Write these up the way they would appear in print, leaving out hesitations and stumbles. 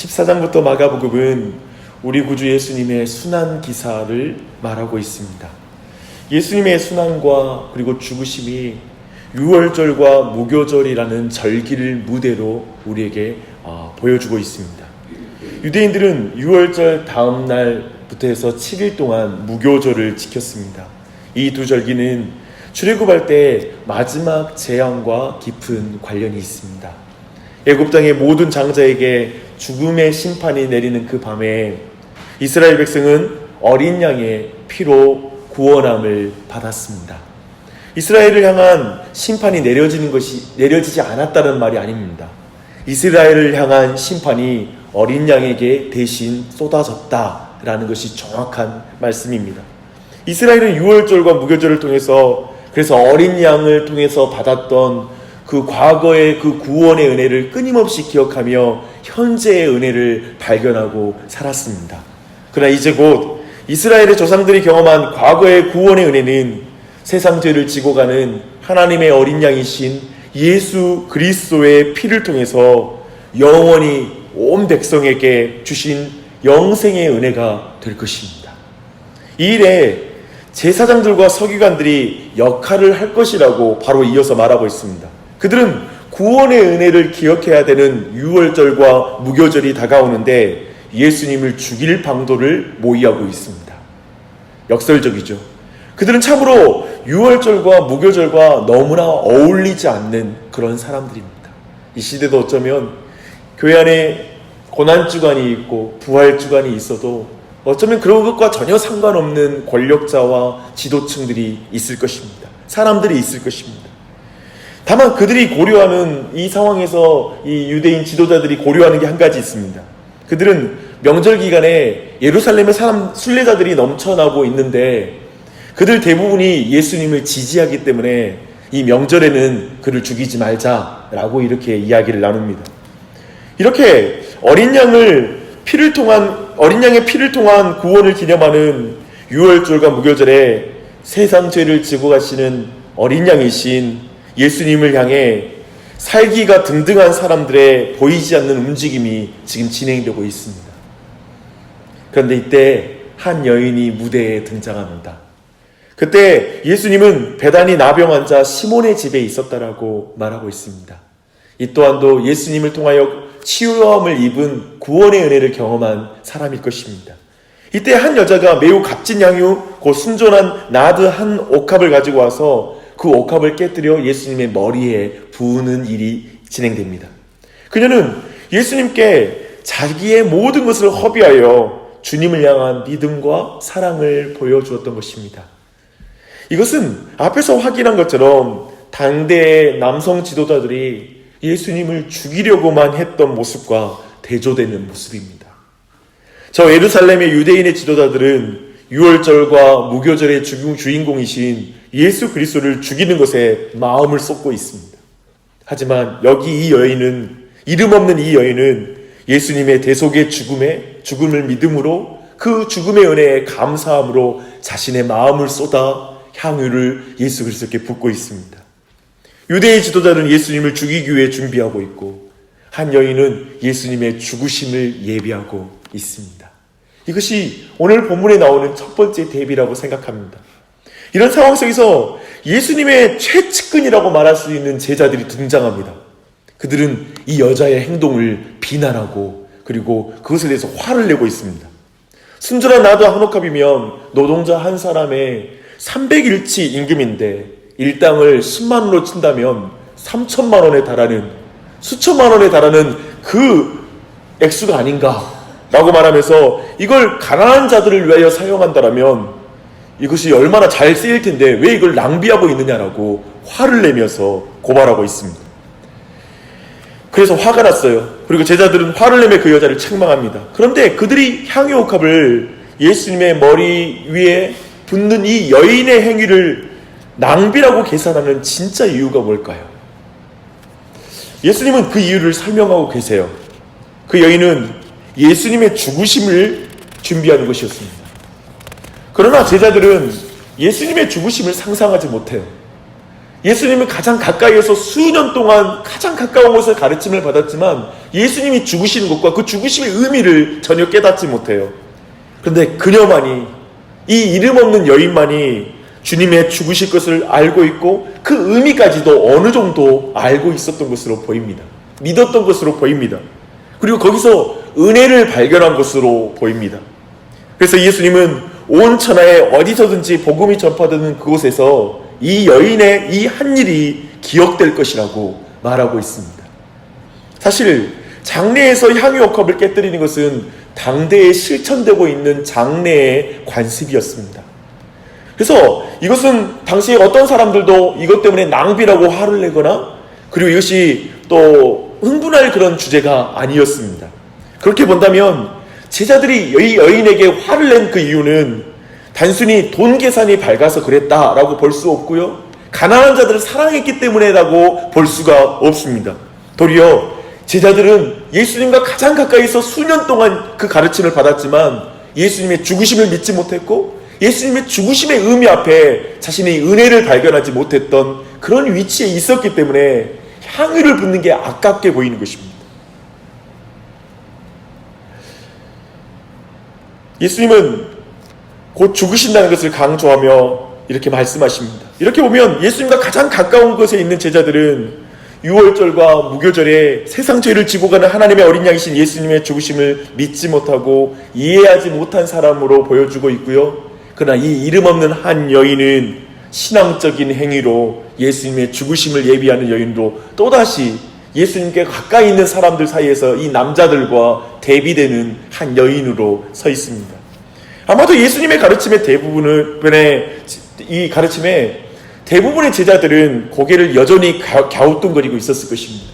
14장부터 마가복음은 우리 구주 예수님의 순환 기사를 말하고 있습니다. 예수님의 순환과 그리고 죽으심이 유월절과 무교절이라는 절기를 무대로 우리에게 보여주고 있습니다. 유대인들은 유월절 다음 날부터 해서 7일 동안 무교절을 지켰습니다. 이 두 절기는 출애굽할 때 마지막 재앙과 깊은 관련이 있습니다. 애굽 땅의 모든 장자에게 죽음의 심판이 내리는 그 밤에 이스라엘 백성은 어린 양의 피로 구원함을 받았습니다. 이스라엘을 향한 심판이 내려지지 않았다는 말이 아닙니다. 이스라엘을 향한 심판이 어린 양에게 대신 쏟아졌다라는 것이 정확한 말씀입니다. 이스라엘은 유월절과 무교절을 통해서 그래서 어린 양을 통해서 받았던 그 과거의 그 구원의 은혜를 끊임없이 기억하며 현재의 은혜를 발견하고 살았습니다. 그러나 이제 곧 이스라엘의 조상들이 경험한 과거의 구원의 은혜는 세상 죄를 지고 가는 하나님의 어린 양이신 예수 그리스도의 피를 통해서 영원히 온 백성에게 주신 영생의 은혜가 될 것입니다. 이 일에 제사장들과 서기관들이 역할을 할 것이라고 바로 이어서 말하고 있습니다. 그들은 구원의 은혜를 기억해야 되는 유월절과 무교절이 다가오는데 예수님을 죽일 방도를 모의하고 있습니다. 역설적이죠. 그들은 참으로 유월절과 무교절과 너무나 어울리지 않는 그런 사람들입니다. 이 시대도 어쩌면 교회 안에 고난주간이 있고 부활주간이 있어도 어쩌면 그런 것과 전혀 상관없는 권력자와 지도층들이 있을 것입니다. 사람들이 있을 것입니다. 다만 그들이 고려하는 이 상황에서 이 유대인 지도자들이 고려하는 게 한 가지 있습니다. 그들은 명절 기간에 예루살렘에 순례자들이 넘쳐나고 있는데 그들 대부분이 예수님을 지지하기 때문에 이 명절에는 그를 죽이지 말자라고 이렇게 이야기를 나눕니다. 이렇게 어린 양의 피를 통한 구원을 기념하는 유월절과 무교절에 세상 죄를 지고 가시는 어린 양이신 예수님을 향해 살기가 등등한 사람들의 보이지 않는 움직임이 지금 진행되고 있습니다. 그런데 이때 한 여인이 무대에 등장합니다. 그때 예수님은 배단이 나병 환자 시몬의 집에 있었다라고 말하고 있습니다. 이 또한도 예수님을 통하여 치유함을 입은 구원의 은혜를 경험한 사람일 것입니다. 이때 한 여자가 매우 값진 향유 곧 순전한 나드 한 옥합을 가지고 와서 그 옥합을 깨뜨려 예수님의 머리에 부으는 일이 진행됩니다. 그녀는 예수님께 자기의 모든 것을 허비하여 주님을 향한 믿음과 사랑을 보여주었던 것입니다. 이것은 앞에서 확인한 것처럼 당대의 남성 지도자들이 예수님을 죽이려고만 했던 모습과 대조되는 모습입니다. 저 예루살렘의 유대인의 지도자들은 유월절과 무교절의 주인공이신 예수 그리스도를 죽이는 것에 마음을 쏟고 있습니다. 하지만 여기 이름 없는 이 여인은 예수님의 대속의 죽음을 믿음으로 그 죽음의 은혜에 감사함으로 자신의 마음을 쏟아 향유를 예수 그리스도께 붓고 있습니다. 유대의 지도자는 예수님을 죽이기 위해 준비하고 있고 한 여인은 예수님의 죽으심을 예비하고 있습니다. 이것이 오늘 본문에 나오는 첫 번째 대비라고 생각합니다. 이런 상황 속에서 예수님의 최측근이라고 말할 수 있는 제자들이 등장합니다. 그들은 이 여자의 행동을 비난하고 그리고 그것에 대해서 화를 내고 있습니다. 순전한 나드 한 옥합이면 노동자 한 사람의 300일치 임금인데 일당을 10만 원으로 친다면 3천만 원에 달하는 수천만 원에 달하는 그 액수가 아닌가라고 말하면서 이걸 가난한 자들을 위하여 사용한다라면 이것이 얼마나 잘 쓰일 텐데 왜 이걸 낭비하고 있느냐라고 화를 내면서 고발하고 있습니다. 그래서 화가 났어요. 그리고 제자들은 화를 내며 그 여자를 책망합니다. 그런데 그들이 향유옥합을 예수님의 머리 위에 붓는 이 여인의 행위를 낭비라고 계산하는 진짜 이유가 뭘까요? 예수님은 그 이유를 설명하고 계세요. 그 여인은 예수님의 죽으심을 준비하는 것이었습니다. 그러나 제자들은 예수님의 죽으심을 상상하지 못해요. 예수님은 가장 가까이에서 수년 동안 가장 가까운 곳에서 가르침을 받았지만 예수님이 죽으시는 것과 그 죽으심의 의미를 전혀 깨닫지 못해요. 그런데 그녀만이, 이 이름 없는 여인만이 주님의 죽으실 것을 알고 있고 그 의미까지도 어느 정도 알고 있었던 것으로 보입니다. 믿었던 것으로 보입니다. 그리고 거기서 은혜를 발견한 것으로 보입니다. 그래서 예수님은 온 천하에 어디서든지 복음이 전파되는 그곳에서 이 여인의 이 한 일이 기억될 것이라고 말하고 있습니다. 사실 장례에서 향유옥합을 깨뜨리는 것은 당대에 실천되고 있는 장례의 관습이었습니다. 그래서 이것은 당시에 어떤 사람들도 이것 때문에 낭비라고 화를 내거나 그리고 이것이 또 흥분할 그런 주제가 아니었습니다. 그렇게 본다면 제자들이 이 여인에게 화를 낸 그 이유는 단순히 돈 계산이 밝아서 그랬다라고 볼 수 없고요, 가난한 자들을 사랑했기 때문에라고 볼 수가 없습니다. 도리어 제자들은 예수님과 가장 가까이서 수년 동안 그 가르침을 받았지만 예수님의 죽으심을 믿지 못했고 예수님의 죽으심의 의미 앞에 자신의 은혜를 발견하지 못했던 그런 위치에 있었기 때문에 향유를 붓는 게 아깝게 보이는 것입니다. 예수님은 곧 죽으신다는 것을 강조하며 이렇게 말씀하십니다. 이렇게 보면 예수님과 가장 가까운 곳에 있는 제자들은 유월절과 무교절에 세상 죄를 지고 가는 하나님의 어린 양이신 예수님의 죽으심을 믿지 못하고 이해하지 못한 사람으로 보여주고 있고요, 그러나 이 이름 없는 한 여인은 신앙적인 행위로 예수님의 죽으심을 예비하는 여인으로 또다시 예수님께 가까이 있는 사람들 사이에서 이 남자들과 대비되는 한 여인으로 서 있습니다. 아마도 예수님의 가르침의 이 가르침에 대부분의 제자들은 고개를 여전히 갸우뚱거리고 있었을 것입니다.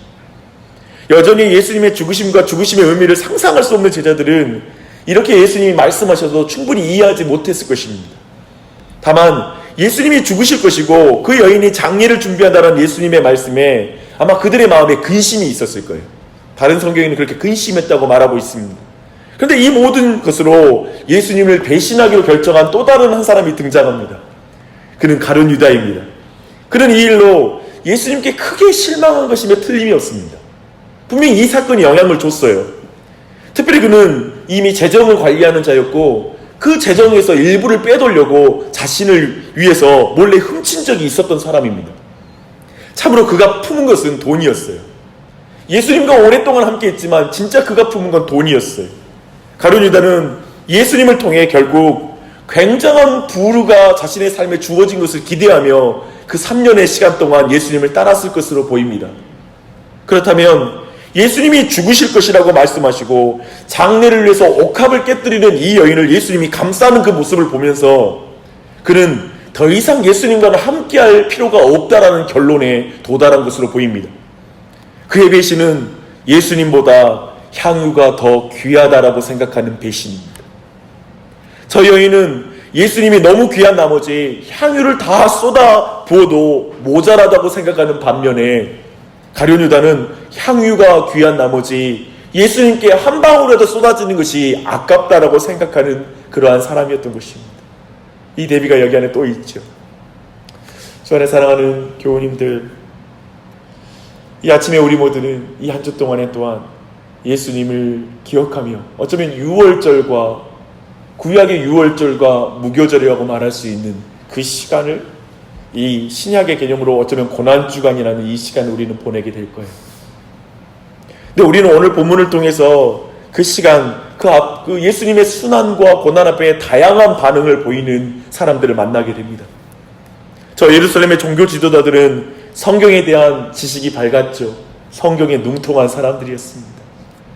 여전히 예수님의 죽으심과 죽으심의 의미를 상상할 수 없는 제자들은 이렇게 예수님이 말씀하셔도 충분히 이해하지 못했을 것입니다. 다만 예수님이 죽으실 것이고 그 여인이 장례를 준비한다는 예수님의 말씀에 아마 그들의 마음에 근심이 있었을 거예요. 다른 성경에는 그렇게 근심했다고 말하고 있습니다. 그런데 이 모든 것으로 예수님을 배신하기로 결정한 또 다른 한 사람이 등장합니다. 그는 가룟 유다입니다. 그는 이 일로 예수님께 크게 실망한 것이며 틀림이 없습니다. 분명히 이 사건이 영향을 줬어요. 특별히 그는 이미 재정을 관리하는 자였고 그 재정에서 일부를 빼돌려고 자신을 위해서 몰래 훔친 적이 있었던 사람입니다. 참으로 그가 품은 것은 돈이었어요. 예수님과 오랫동안 함께 했지만 진짜 그가 품은 건 돈이었어요. 가룟 유다는 예수님을 통해 결국 굉장한 부류가 자신의 삶에 주어진 것을 기대하며 그 3년의 시간 동안 예수님을 따랐을 것으로 보입니다. 그렇다면 예수님이 죽으실 것이라고 말씀하시고 장례를 위해서 옥합을 깨뜨리는 이 여인을 예수님이 감싸는 그 모습을 보면서 그는 더 이상 예수님과는 함께할 필요가 없다라는 결론에 도달한 것으로 보입니다. 그의 배신은 예수님보다 향유가 더 귀하다라고 생각하는 배신입니다. 저 여인은 예수님이 너무 귀한 나머지 향유를 다 쏟아 부어도 모자라다고 생각하는 반면에 가룟 유다는 향유가 귀한 나머지 예수님께 한 방울이라도 쏟아지는 것이 아깝다라고 생각하는 그러한 사람이었던 것입니다. 이 대비가 여기 안에 또 있죠. 저 안에 사랑하는 교우님들, 이 아침에 우리 모두는 이 한 주 동안에 또한 예수님을 기억하며 어쩌면 유월절과 구약의 유월절과 무교절이라고 말할 수 있는 그 시간을 이 신약의 개념으로 어쩌면 고난주간이라는 이 시간을 우리는 보내게 될 거예요. 근데 우리는 오늘 본문을 통해서 그 시간, 그 예수님의 순환과 고난 앞에 다양한 반응을 보이는 사람들을 만나게 됩니다. 저 예루살렘의 종교 지도자들은 성경에 대한 지식이 밝았죠. 성경에 능통한 사람들이었습니다.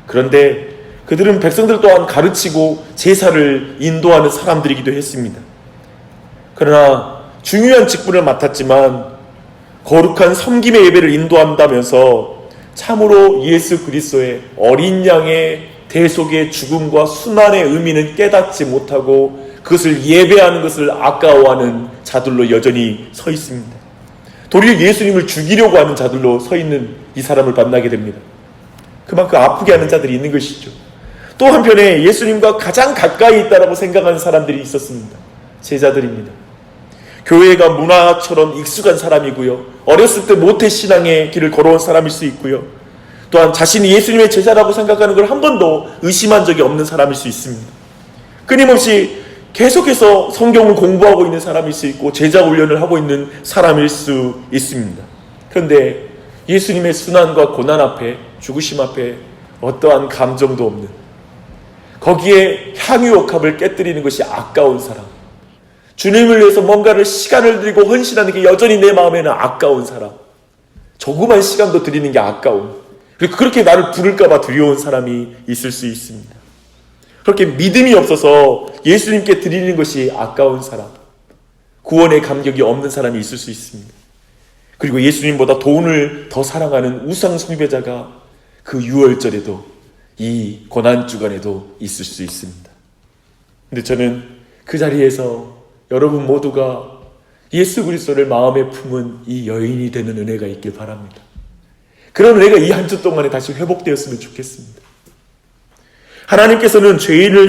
그런데 그들은 백성들 또한 가르치고 제사를 인도하는 사람들이기도 했습니다. 그러나 중요한 직분을 맡았지만 거룩한 섬김의 예배를 인도한다면서 참으로 예수 그리스도의 어린 양의 대속의 죽음과 순환의 의미는 깨닫지 못하고 그것을 예배하는 것을 아까워하는 자들로 여전히 서 있습니다. 도리어 예수님을 죽이려고 하는 자들로 서 있는 이 사람을 만나게 됩니다. 그만큼 아프게 하는 자들이 있는 것이죠. 또 한편에 예수님과 가장 가까이 있다라고 생각하는 사람들이 있었습니다. 제자들입니다. 교회가 문화처럼 익숙한 사람이고요. 어렸을 때 모태신앙의 길을 걸어온 사람일 수 있고요. 또한 자신이 예수님의 제자라고 생각하는 걸 한 번도 의심한 적이 없는 사람일 수 있습니다. 끊임없이 계속해서 성경을 공부하고 있는 사람일 수 있고 제자 훈련을 하고 있는 사람일 수 있습니다. 그런데 예수님의 순환과 고난 앞에, 죽으심 앞에 어떠한 감정도 없는, 거기에 향유옥합을 깨뜨리는 것이 아까운 사람, 주님을 위해서 뭔가를 시간을 들이고 헌신하는 게 여전히 내 마음에는 아까운 사람, 조그만 시간도 드리는 게 아까운, 그리고 그렇게 나를 부를까 봐 두려운 사람이 있을 수 있습니다. 그렇게 믿음이 없어서 예수님께 드리는 것이 아까운 사람, 구원의 감격이 없는 사람이 있을 수 있습니다. 그리고 예수님보다 돈을 더 사랑하는 우상 숭배자가 그 유월절에도, 이 고난주간에도 있을 수 있습니다. 근데 저는 그 자리에서 여러분 모두가 예수 그리스도를 마음에 품은 이 여인이 되는 은혜가 있길 바랍니다. 그런 은혜가 이 한 주 동안에 다시 회복되었으면 좋겠습니다. 하나님께서는 죄인을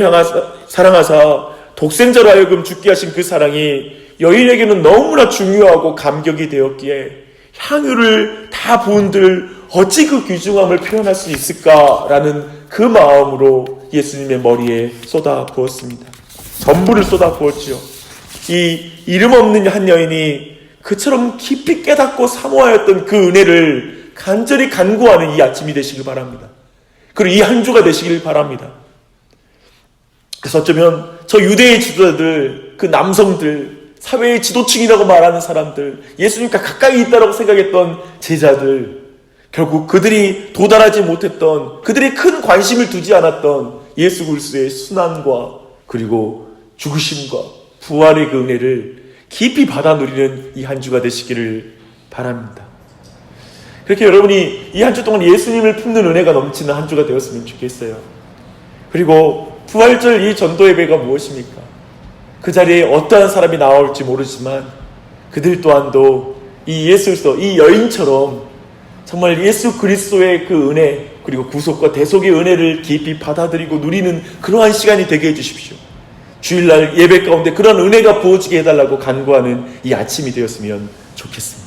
사랑하사 독생자로 하여금 죽게 하신 그 사랑이 여인에게는 너무나 중요하고 감격이 되었기에 향유를 다 부은들 어찌 그 귀중함을 표현할 수 있을까라는 그 마음으로 예수님의 머리에 쏟아 부었습니다. 전부를 쏟아 부었지요. 이 이름 없는 한 여인이 그처럼 깊이 깨닫고 사모하였던 그 은혜를 간절히 간구하는 이 아침이 되시길 바랍니다. 그리고 이 한 주가 되시길 바랍니다. 그래서 어쩌면 저 유대의 지도자들, 그 남성들, 사회의 지도층이라고 말하는 사람들, 예수님과 가까이 있다고 생각했던 제자들, 결국 그들이 도달하지 못했던, 그들이 큰 관심을 두지 않았던 예수 그리스도의 순환과 그리고 죽으심과 부활의 그 은혜를 깊이 받아 누리는 이 한 주가 되시기를 바랍니다. 그렇게 여러분이 이 한 주 동안 예수님을 품는 은혜가 넘치는 한 주가 되었으면 좋겠어요. 그리고 부활절 이 전도 예배가 무엇입니까? 그 자리에 어떠한 사람이 나올지 모르지만 그들 또한도 이 예수 그리스도, 이 여인처럼 정말 예수 그리스도의 그 은혜, 그리고 구속과 대속의 은혜를 깊이 받아들이고 누리는 그러한 시간이 되게 해주십시오. 주일날 예배 가운데 그런 은혜가 부어지게 해달라고 간구하는 이 아침이 되었으면 좋겠습니다.